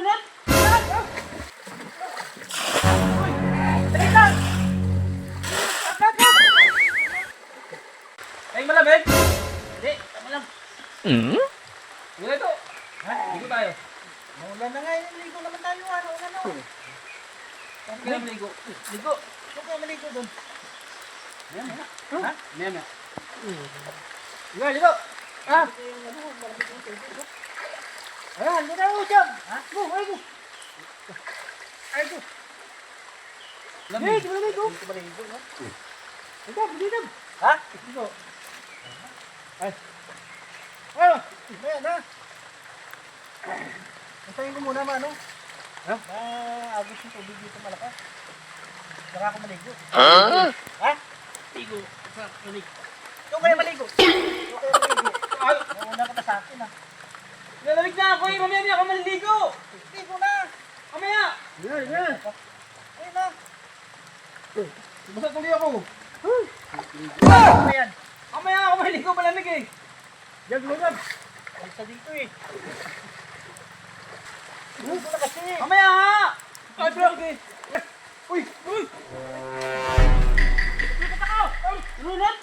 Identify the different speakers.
Speaker 1: Lunod! Uy! Dali lang! Ay, malamig? Hindi, tama lang. Wala ito. Ha? Ligo tayo.
Speaker 2: Maulan na nga, ligo naman tayo. Ano, ano?
Speaker 1: Saan kaya maligo? Ligo.
Speaker 2: Saan kaya maligo doon?
Speaker 1: Maya. Ha? Maya. Ligo, ligo. Ha?
Speaker 2: Ayan, hindi na usap. Ha? Go, ay go. Ay go.
Speaker 1: Lamig.
Speaker 2: Hey, maligo. Maligo, no? Ito, dito. Ha? Dito. Ay. Ano? Ayan na. Antayin ko muna, mano. Ha? Agos yung tubig dito malakas. Saka ako maligo. Ha?
Speaker 1: Ligo. Sa maligo.
Speaker 2: Ikaw kaya maligo. Ikaw kaya maligo.
Speaker 1: Ay!
Speaker 2: Nauna ka na sa akin, ha?
Speaker 1: Lalamig na ako eh. Mamaya hindi ako maliligo.
Speaker 2: Ligo na.
Speaker 1: Mamaya.
Speaker 2: Ayun na.
Speaker 1: Basta tuloy ako.
Speaker 2: Ano yan?
Speaker 1: Mamaya ako maliligo. Malamig eh.
Speaker 2: Diyan, lunod. Ay, sa dito eh. Ligo na kasi.
Speaker 1: Mamaya ha. Ay, bro. Uy! Uy! Lipat ako! Lunod!